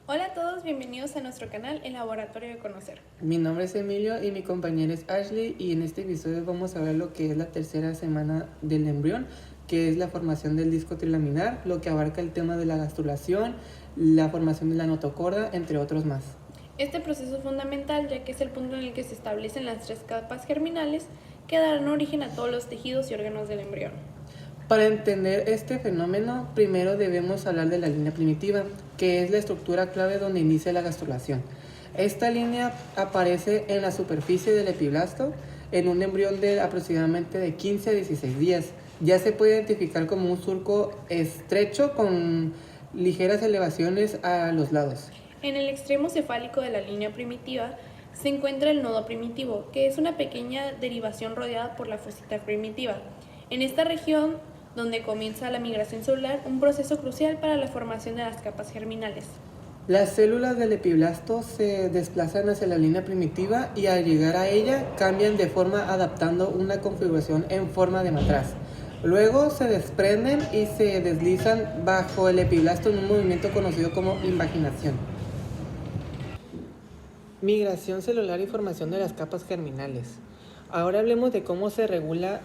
Hola a todos, bienvenidos a nuestro canal El Laboratorio de Conocer. Mi nombre es Emilio y mi compañera es Ashley, y en este episodio vamos a ver lo que es la tercera semana del embrión, que es la formación del disco trilaminar, lo que abarca el tema de la gastrulación, la formación de la notocorda, entre otros más. Este proceso es fundamental ya que es el punto en el que se establecen las tres capas germinales que darán origen a todos los tejidos y órganos del embrión. Para entender este fenómeno, primero debemos hablar de la línea primitiva, que es la estructura clave donde inicia la gastrulación. Esta línea aparece en la superficie del epiblasto en un embrión de aproximadamente de 15 a 16 días. Ya se puede identificar como un surco estrecho con ligeras elevaciones a los lados. En el extremo cefálico de la línea primitiva se encuentra el nodo primitivo, que es una pequeña derivación rodeada por la fosita primitiva. En esta región, donde comienza la migración celular, un proceso crucial para la formación de las capas germinales. Las células del epiblasto se desplazan hacia la línea primitiva y al llegar a ella cambian de forma adaptando una configuración en forma de matraz. Luego se desprenden y se deslizan bajo el epiblasto en un movimiento conocido como invaginación. Migración celular y formación de las capas germinales. Ahora hablemos de cómo se regula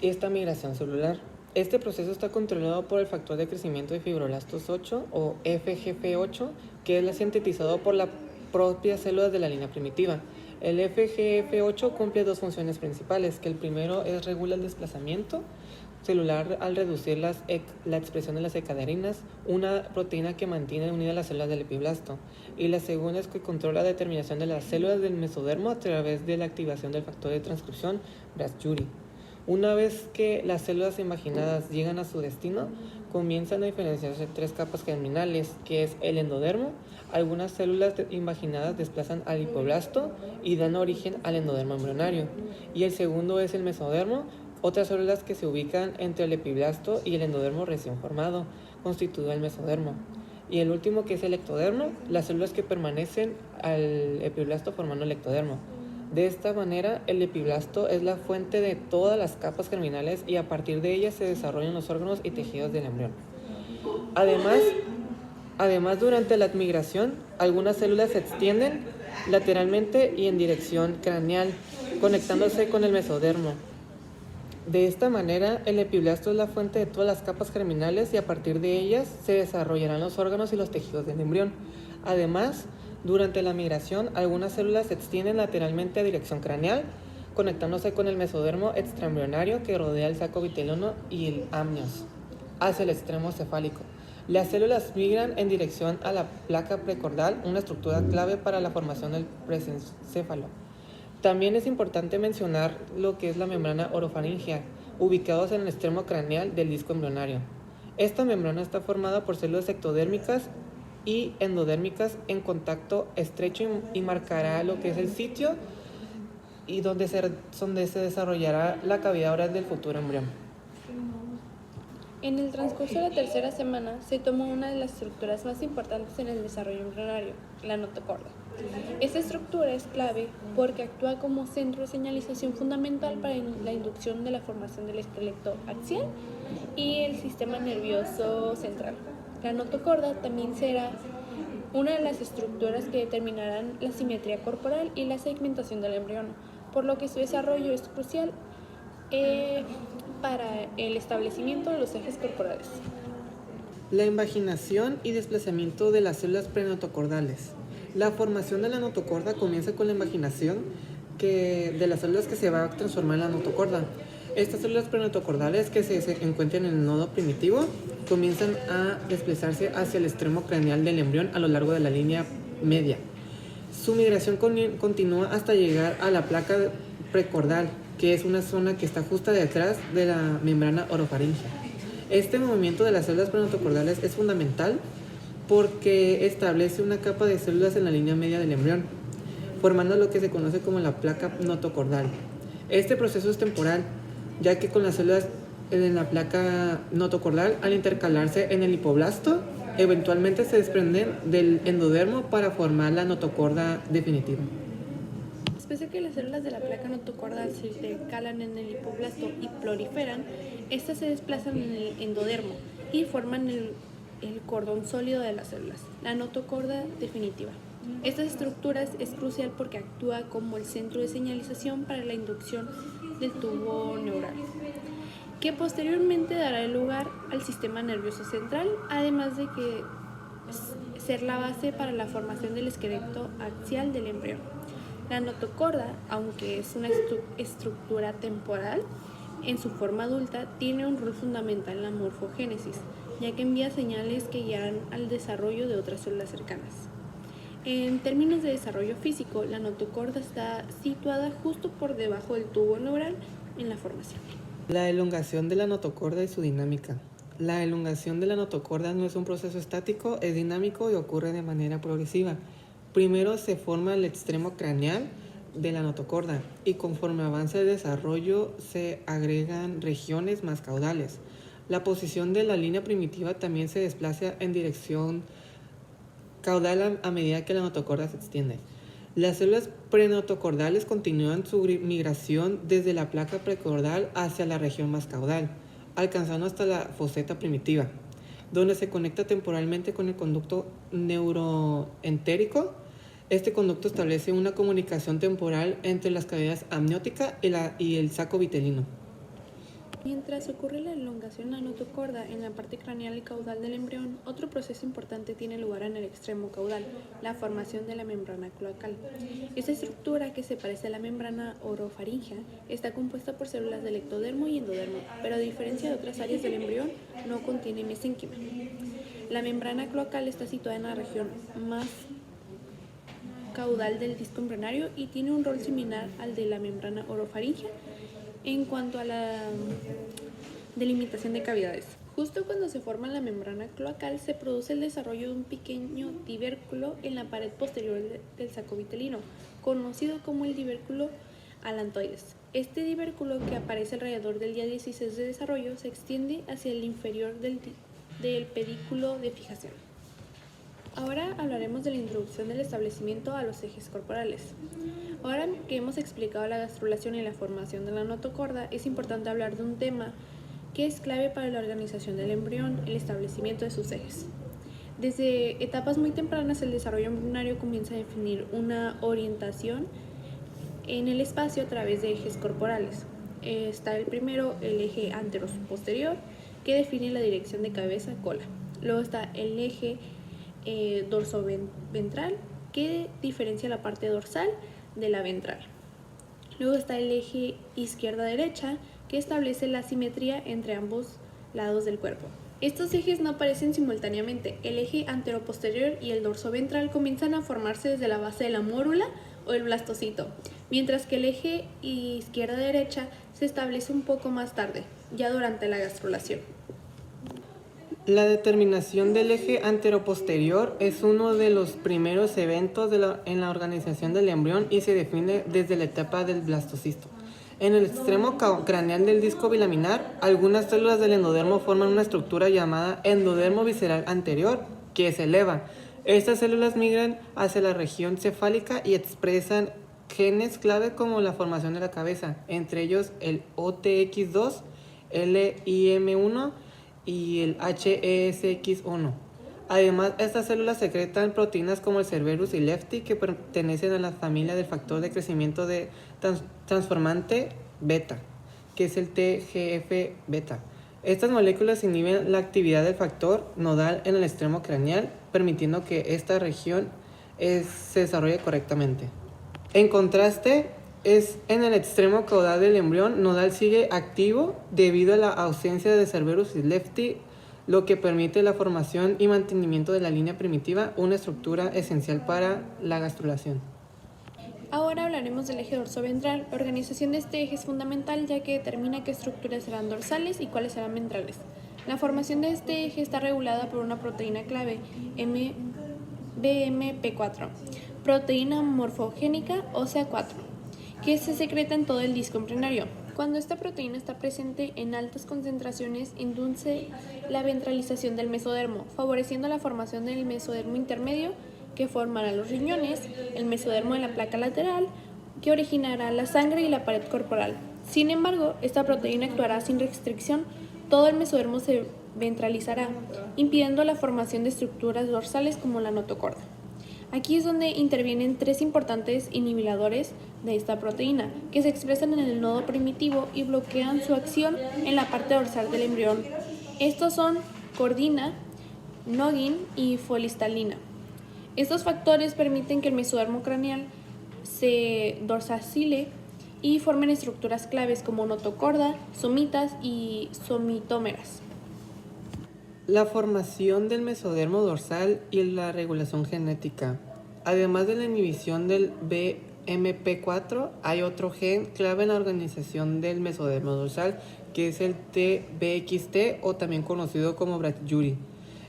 esta migración celular. Este proceso está controlado por el factor de crecimiento de fibroblastos 8 o FGF8, que es sintetizado por las propias células de la línea primitiva. El FGF8 cumple dos funciones principales, que el primero es regula el desplazamiento celular al reducir la expresión de las ecaderinas, una proteína que mantiene unidas las células del epiblasto, y la segunda es que controla la determinación de las células del mesodermo a través de la activación del factor de transcripción Brasd-Yuri. Una vez que las células imaginadas llegan a su destino, comienzan a diferenciarse tres capas germinales, que es el endodermo. Algunas células imaginadas desplazan al hipoblasto y dan origen al endodermo embrionario. Y el segundo es el mesodermo, otras células que se ubican entre el epiblasto y el endodermo recién formado, constituido el mesodermo. Y el último, que es el ectodermo, las células que permanecen al epiblasto formando el ectodermo. De esta manera, el epiblasto es la fuente de todas las capas germinales y a partir de ellas se desarrollan los órganos y tejidos del embrión. Además, durante la migración, algunas células se extienden lateralmente y en dirección craneal, conectándose con el mesodermo. De esta manera, el epiblasto es la fuente de todas las capas germinales y a partir de ellas se desarrollarán los órganos y los tejidos del embrión. Además, durante la migración, algunas células se extienden lateralmente a dirección craneal, conectándose con el mesodermo extraembrionario que rodea el saco vitelino y el amnios, hacia el extremo cefálico. Las células migran en dirección a la placa precordal, una estructura clave para la formación del presencéfalo. También es importante mencionar lo que es la membrana orofaringea, ubicados en el extremo craneal del disco embrionario. Esta membrana está formada por células ectodérmicas y endodérmicas en contacto estrecho y marcará lo que es el sitio y donde se desarrollará la cavidad oral del futuro embrión. En el transcurso de la tercera semana se toma una de las estructuras más importantes en el desarrollo embrionario, la notocorda. Esta estructura es clave porque actúa como centro de señalización fundamental para la inducción de la formación del esqueleto axial y el sistema nervioso central. La notocorda también será una de las estructuras que determinarán la simetría corporal y la segmentación del embrión, por lo que su desarrollo es crucial para el establecimiento de los ejes corporales. La invaginación y desplazamiento de las células prenotocordales. La formación de la notocorda comienza con la invaginación de las células que se va a transformar en la notocorda. Estas células prenotocordales que se encuentran en el nodo primitivo comienzan a desplazarse hacia el extremo craneal del embrión a lo largo de la línea media. Su migración continúa hasta llegar a la placa precordal, que es una zona que está justo detrás de la membrana orofaringea. Este movimiento de las células prenotocordales es fundamental porque establece una capa de células en la línea media del embrión, formando lo que se conoce como la placa notocordal. Este proceso es temporal, ya que con las células en la placa notocordal, al intercalarse en el hipoblasto, eventualmente se desprenden del endodermo para formar la notocorda definitiva. Después de que las células de la placa notocordal se intercalan en el hipoblasto y proliferan, estas se desplazan en el endodermo y forman el el cordón sólido de las células, la notocorda definitiva. Esta estructura es crucial porque actúa como el centro de señalización para la inducción del tubo neural, que posteriormente dará lugar al sistema nervioso central, además de que ser la base para la formación del esqueleto axial del embrión. La notocorda, aunque es una estructura temporal, en su forma adulta tiene un rol fundamental en la morfogénesis, ya que envía señales que guiarán al desarrollo de otras células cercanas. En términos de desarrollo físico, la notocorda está situada justo por debajo del tubo neural en la formación. La elongación de la notocorda y su dinámica. La elongación de la notocorda no es un proceso estático, es dinámico y ocurre de manera progresiva. Primero se forma el extremo craneal de la notocorda y conforme avanza el desarrollo se agregan regiones más caudales. La posición de la línea primitiva también se desplaza en dirección caudal a medida que la notocorda se extiende. Las células prenotocordales continúan su migración desde la placa precaudal hacia la región más caudal, alcanzando hasta la foseta primitiva, donde se conecta temporalmente con el conducto neuroentérico. Este conducto establece una comunicación temporal entre las cavidades amniótica y el saco vitelino. Mientras ocurre la elongación de la notocorda en la parte craneal y caudal del embrión, otro proceso importante tiene lugar en el extremo caudal, la formación de la membrana cloacal. Esta estructura, que se parece a la membrana orofaringea, está compuesta por células del ectodermo y endodermo, pero a diferencia de otras áreas del embrión, no contiene mesénquima. La membrana cloacal está situada en la región más caudal del disco embrionario y tiene un rol similar al de la membrana orofaringea en cuanto a la delimitación de cavidades. Justo cuando se forma la membrana cloacal se produce el desarrollo de un pequeño divérculo en la pared posterior del saco vitelino, conocido como el divérculo alantoides. Este divérculo, que aparece alrededor del día 16 de desarrollo, se extiende hacia el inferior del pedículo de fijación. Ahora hablaremos de la introducción del establecimiento a los ejes corporales. Ahora que hemos explicado la gastrulación y la formación de la notocorda, es importante hablar de un tema que es clave para la organización del embrión, el establecimiento de sus ejes. Desde etapas muy tempranas, el desarrollo embrionario comienza a definir una orientación en el espacio a través de ejes corporales. Está el primero, el eje antero-posterior, que define la dirección de cabeza-cola. Luego está el eje dorsoventral, que diferencia la parte dorsal de la ventral. Luego está el eje izquierda-derecha, que establece la simetría entre ambos lados del cuerpo. Estos ejes no aparecen simultáneamente. El eje anteroposterior y el dorsoventral comienzan a formarse desde la base de la mórula o el blastocito, mientras que el eje izquierda-derecha se establece un poco más tarde, ya durante la gastrulación. La determinación del eje anteroposterior es uno de los primeros eventos en la organización del embrión y se define desde la etapa del blastocisto. En el extremo craneal del disco bilaminar, algunas células del endodermo forman una estructura llamada endodermo visceral anterior, que se eleva. Estas células migran hacia la región cefálica y expresan genes clave como la formación de la cabeza, entre ellos el OTX2, LIM1 y el HESX1. Además, estas células secretan proteínas como el Cerberus y Lefty, que pertenecen a la familia del factor de crecimiento de transformante beta, que es el TGF-beta. Estas moléculas inhiben la actividad del factor nodal en el extremo craneal, permitiendo que esta región se desarrolle correctamente. En contraste, en el extremo caudal del embrión, nodal sigue activo debido a la ausencia de Cerberus y Lefty, lo que permite la formación y mantenimiento de la línea primitiva, una estructura esencial para la gastrulación. Ahora hablaremos del eje dorsoventral. La organización de este eje es fundamental, ya que determina qué estructuras serán dorsales y cuáles serán ventrales. La formación de este eje está regulada por una proteína clave, BMP4, proteína morfogénica ósea 4, que se secreta en todo el disco embrionario. Cuando esta proteína está presente en altas concentraciones, induce la ventralización del mesodermo, favoreciendo la formación del mesodermo intermedio, que formará los riñones, el mesodermo de la placa lateral, que originará la sangre y la pared corporal. Sin embargo, esta proteína actuará sin restricción todo el mesodermo se ventralizará, impidiendo la formación de estructuras dorsales como la notocorda. Aquí es donde intervienen tres importantes inhibidores de esta proteína, que se expresan en el nodo primitivo y bloquean su acción en la parte dorsal del embrión. Estos son cordina, noggin y folistalina. Estos factores permiten que el mesodermo craneal se dorsacile y formen estructuras claves como notocorda, somitas y somitómeras. La formación del mesodermo dorsal y la regulación genética. Además de la inhibición del BMP4, hay otro gen clave en la organización del mesodermo dorsal, que es el TBXT o también conocido como Brachyury.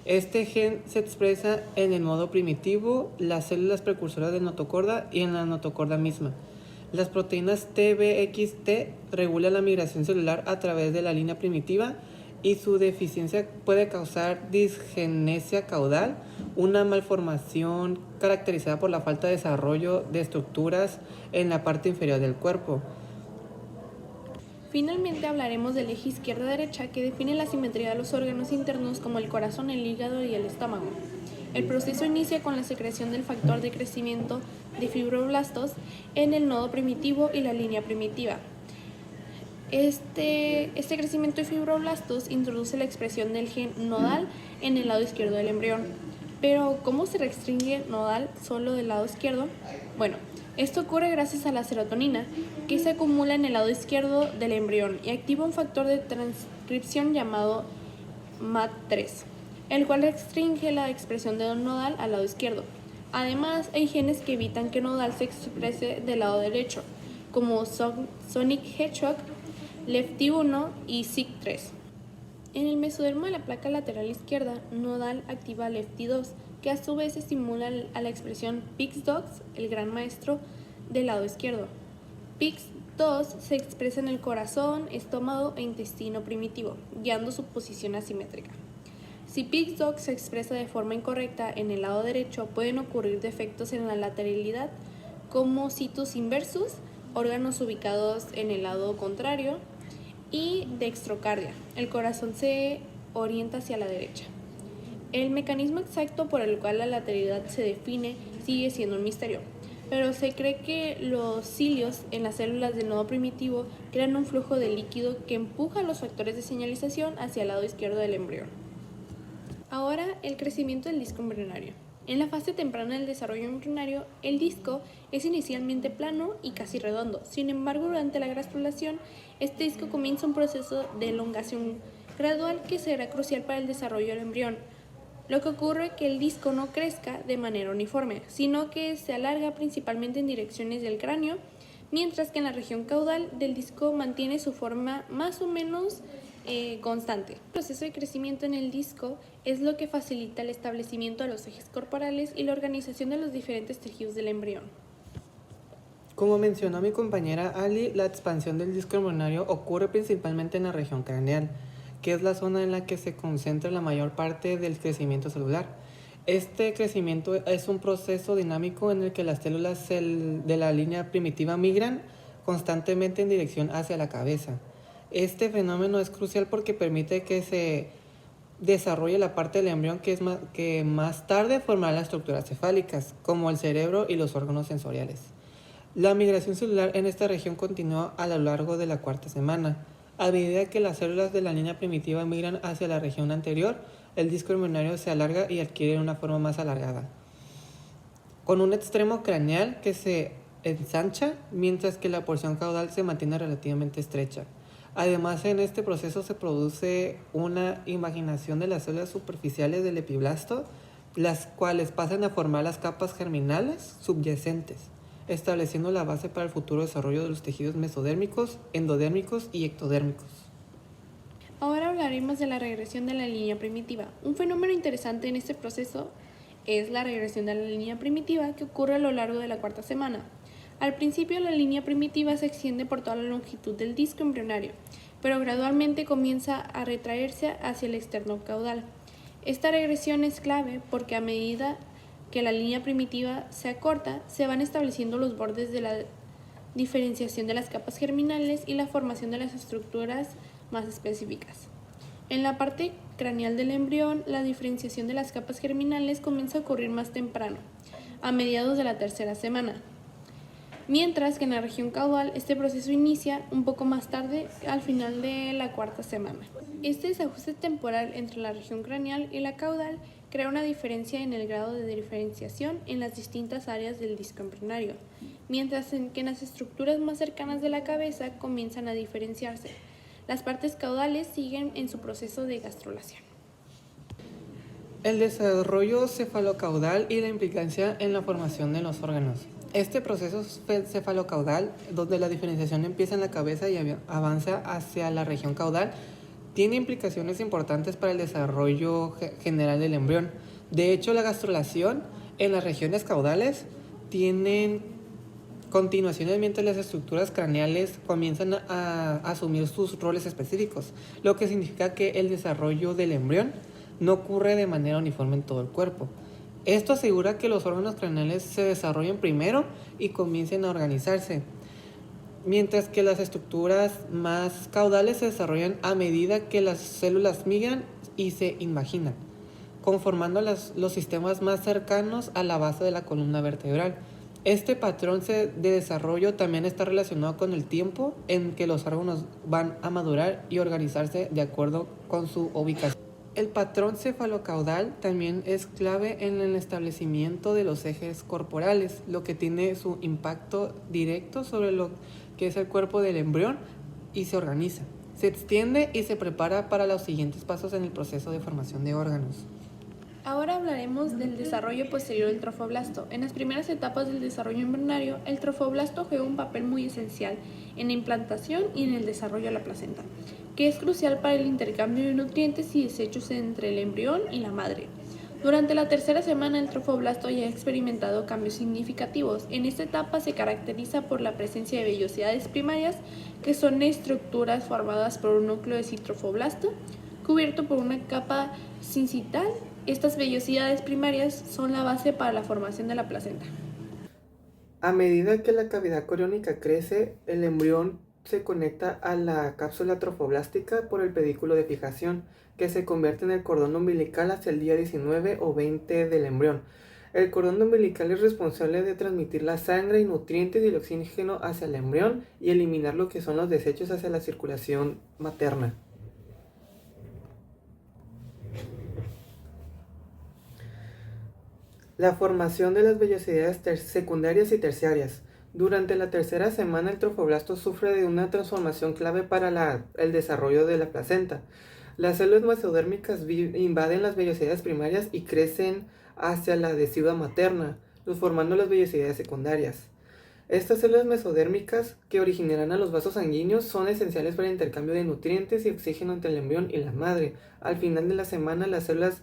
Este gen se expresa en el modo primitivo, las células precursoras de notocorda y en la notocorda misma. Las proteínas TBXT regulan la migración celular a través de la línea primitiva y su deficiencia puede causar disgenesia caudal, una malformación caracterizada por la falta de desarrollo de estructuras en la parte inferior del cuerpo. Finalmente hablaremos del eje izquierda-derecha, que define la simetría de los órganos internos como el corazón, el hígado y el estómago. El proceso inicia con la secreción del factor de crecimiento de fibroblastos en el nodo primitivo y la línea primitiva. Este crecimiento de fibroblastos introduce la expresión del gen nodal en el lado izquierdo del embrión. Pero, ¿cómo se restringe nodal solo del lado izquierdo? Bueno, esto ocurre gracias a la serotonina, que se acumula en el lado izquierdo del embrión y activa un factor de transcripción llamado MAT3, el cual restringe la expresión de nodal al lado izquierdo. Además, hay genes que evitan que nodal se exprese del lado derecho, como Sonic Hedgehog, LEFT1 y SIC3. En el mesodermo de la placa lateral izquierda, nodal activa LEFT2, que a su vez estimula a la expresión PIX2, el gran maestro, del lado izquierdo. PIX2 se expresa en el corazón, estómago e intestino primitivo, guiando su posición asimétrica. Si PIX2 se expresa de forma incorrecta en el lado derecho, pueden ocurrir defectos en la lateralidad, como situs inversus, órganos ubicados en el lado contrario, y dextrocardia. El corazón se orienta hacia la derecha. El mecanismo exacto por el cual la lateralidad se define sigue siendo un misterio, pero se cree que los cilios en las células del nodo primitivo crean un flujo de líquido que empuja los factores de señalización hacia el lado izquierdo del embrión. Ahora, el crecimiento del disco embrionario. En la fase temprana del desarrollo embrionario, el disco es inicialmente plano y casi redondo. Sin embargo, durante la gastrulación, este disco comienza un proceso de elongación gradual que será crucial para el desarrollo del embrión. Lo que ocurre es que el disco no crezca de manera uniforme, sino que se alarga principalmente en direcciones del cráneo, mientras que en la región caudal del disco mantiene su forma más o menos constante. El proceso de crecimiento en el disco es lo que facilita el establecimiento de los ejes corporales y la organización de los diferentes tejidos del embrión. Como mencionó mi compañera Ali, la expansión del disco embrionario ocurre principalmente en la región craneal, que es la zona en la que se concentra la mayor parte del crecimiento celular. Este crecimiento es un proceso dinámico en el que las células de la línea primitiva migran constantemente en dirección hacia la cabeza. Este fenómeno es crucial porque permite que se desarrolle la parte del embrión que más tarde formará las estructuras cefálicas, como el cerebro y los órganos sensoriales. La migración celular en esta región continúa a lo largo de la cuarta semana. A medida que las células de la línea primitiva migran hacia la región anterior, el disco embrionario se alarga y adquiere una forma más alargada, con un extremo craneal que se ensancha, mientras que la porción caudal se mantiene relativamente estrecha. Además, en este proceso se produce una imaginación de las células superficiales del epiblasto, las cuales pasan a formar las capas germinales subyacentes, estableciendo la base para el futuro desarrollo de los tejidos mesodérmicos, endodérmicos y ectodérmicos. Ahora hablaremos de la regresión de la línea primitiva. Un fenómeno interesante en este proceso es la regresión de la línea primitiva, que ocurre a lo largo de la cuarta semana. Al principio, la línea primitiva se extiende por toda la longitud del disco embrionario, pero gradualmente comienza a retraerse hacia el externo caudal. Esta regresión es clave porque a medida que la línea primitiva se acorta, se van estableciendo los bordes de la diferenciación de las capas germinales y la formación de las estructuras más específicas. En la parte craneal del embrión, la diferenciación de las capas germinales comienza a ocurrir más temprano, a mediados de la tercera semana, mientras que en la región caudal este proceso inicia un poco más tarde, al final de la cuarta semana. Este desajuste temporal entre la región craneal y la caudal crea una diferencia en el grado de diferenciación en las distintas áreas del disco embrionario, mientras que en las estructuras más cercanas de la cabeza comienzan a diferenciarse. Las partes caudales siguen en su proceso de gastrulación. El desarrollo cefalocaudal y la implicancia en la formación de los órganos. Este proceso cefalocaudal, donde la diferenciación empieza en la cabeza y avanza hacia la región caudal, tiene implicaciones importantes para el desarrollo general del embrión. De hecho, la gastrulación en las regiones caudales tienen continuaciones mientras las estructuras craneales comienzan a asumir sus roles específicos, lo que significa que el desarrollo del embrión no ocurre de manera uniforme en todo el cuerpo. Esto asegura que los órganos craneales se desarrollen primero y comiencen a organizarse, mientras que las estructuras más caudales se desarrollan a medida que las células migran y se invaginan, conformando los sistemas más cercanos a la base de la columna vertebral. Este patrón de desarrollo también está relacionado con el tiempo en que los órganos van a madurar y organizarse de acuerdo con su ubicación. El patrón cefalocaudal también es clave en el establecimiento de los ejes corporales, lo que tiene su impacto directo sobre lo que es el cuerpo del embrión y se organiza, se extiende y se prepara para los siguientes pasos en el proceso de formación de órganos. Ahora hablaremos del desarrollo posterior del trofoblasto. En las primeras etapas del desarrollo embrionario, el trofoblasto juega un papel muy esencial en la implantación y en el desarrollo de la placenta, que es crucial para el intercambio de nutrientes y desechos entre el embrión y la madre. Durante la tercera semana, el trofoblasto ya ha experimentado cambios significativos. En esta etapa se caracteriza por la presencia de vellosidades primarias, que son estructuras formadas por un núcleo de citrofoblasto cubierto por una capa sincital. Estas vellosidades primarias son la base para la formación de la placenta. A medida que la cavidad coriónica crece, el embrión se conecta a la cápsula trofoblástica por el pedículo de fijación, que se convierte en el cordón umbilical hacia el día 19 o 20 del embrión. El cordón umbilical es responsable de transmitir la sangre y nutrientes y el oxígeno hacia el embrión y eliminar lo que son los desechos hacia la circulación materna. La formación de las vellosidades secundarias y terciarias. Durante la tercera semana, el trofoblasto sufre de una transformación clave para el desarrollo de la placenta. Las células mesodérmicas invaden las vellosidades primarias y crecen hacia la decidua materna, formando las vellosidades secundarias. Estas células mesodérmicas, que originarán a los vasos sanguíneos, son esenciales para el intercambio de nutrientes y oxígeno entre el embrión y la madre. Al final de la semana, las células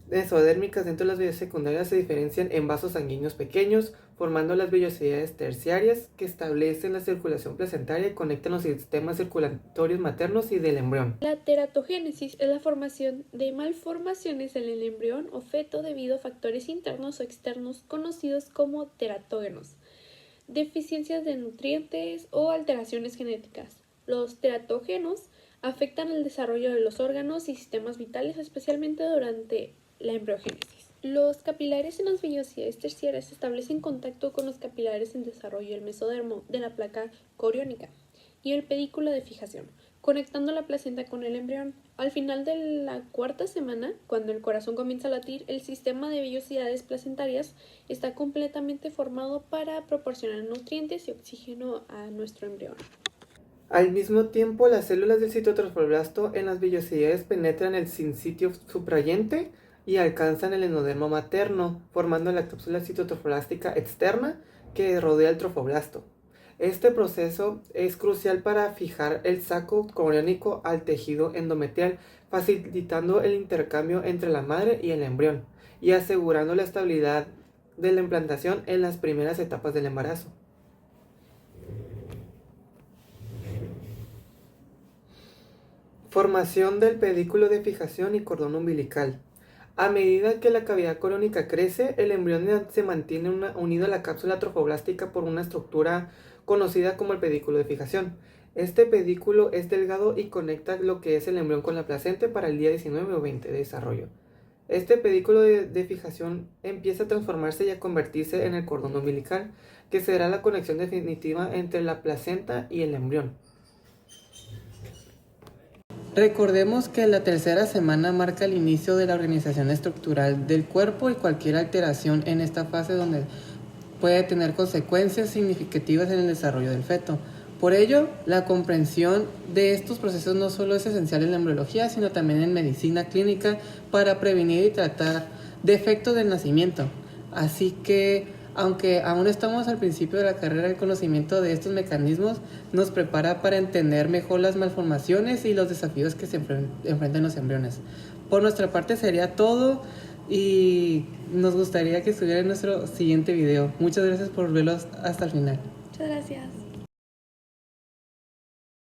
mesodérmicas dentro de las vellosidades secundarias se diferencian en vasos sanguíneos pequeños, formando las vellosidades terciarias, que establecen la circulación placentaria y conectan los sistemas circulatorios maternos y del embrión. La teratogénesis es la formación de malformaciones en el embrión o feto debido a factores internos o externos conocidos como teratógenos, deficiencias de nutrientes o alteraciones genéticas. Los teratógenos afectan el desarrollo de los órganos y sistemas vitales, especialmente durante la embriogénesis. Los capilares en las vellosidades terciarias establecen contacto con los capilares en desarrollo del mesodermo, de la placa coriónica y el pedículo de fijación, conectando la placenta con el embrión. Al final de la cuarta semana, cuando el corazón comienza a latir, el sistema de vellosidades placentarias está completamente formado para proporcionar nutrientes y oxígeno a nuestro embrión. Al mismo tiempo, las células del citotrofoblasto en las vellosidades penetran el sincitio suprayente y alcanzan el endodermo materno, formando la cápsula citotrofoblástica externa que rodea el trofoblasto. Este proceso es crucial para fijar el saco coriónico al tejido endometrial, facilitando el intercambio entre la madre y el embrión, y asegurando la estabilidad de la implantación en las primeras etapas del embarazo. Formación del pedículo de fijación y cordón umbilical. A medida que la cavidad coriónica crece, el embrión se mantiene unido a la cápsula trofoblástica por una estructura conocida como el pedículo de fijación. Este pedículo es delgado y conecta lo que es el embrión con la placenta para el día 19 o 20 de desarrollo. Este pedículo de fijación empieza a transformarse y a convertirse en el cordón umbilical, que será la conexión definitiva entre la placenta y el embrión. Recordemos que la tercera semana marca el inicio de la organización estructural del cuerpo y cualquier alteración en esta fase donde puede tener consecuencias significativas en el desarrollo del feto. Por ello, la comprensión de estos procesos no solo es esencial en la embriología, sino también en medicina clínica para prevenir y tratar defectos del nacimiento. Así que, aunque aún estamos al principio de la carrera, el conocimiento de estos mecanismos nos prepara para entender mejor las malformaciones y los desafíos que se enfrentan los embriones. Por nuestra parte sería todo y nos gustaría que estuviera en nuestro siguiente video. Muchas gracias por verlos hasta el final. Muchas gracias.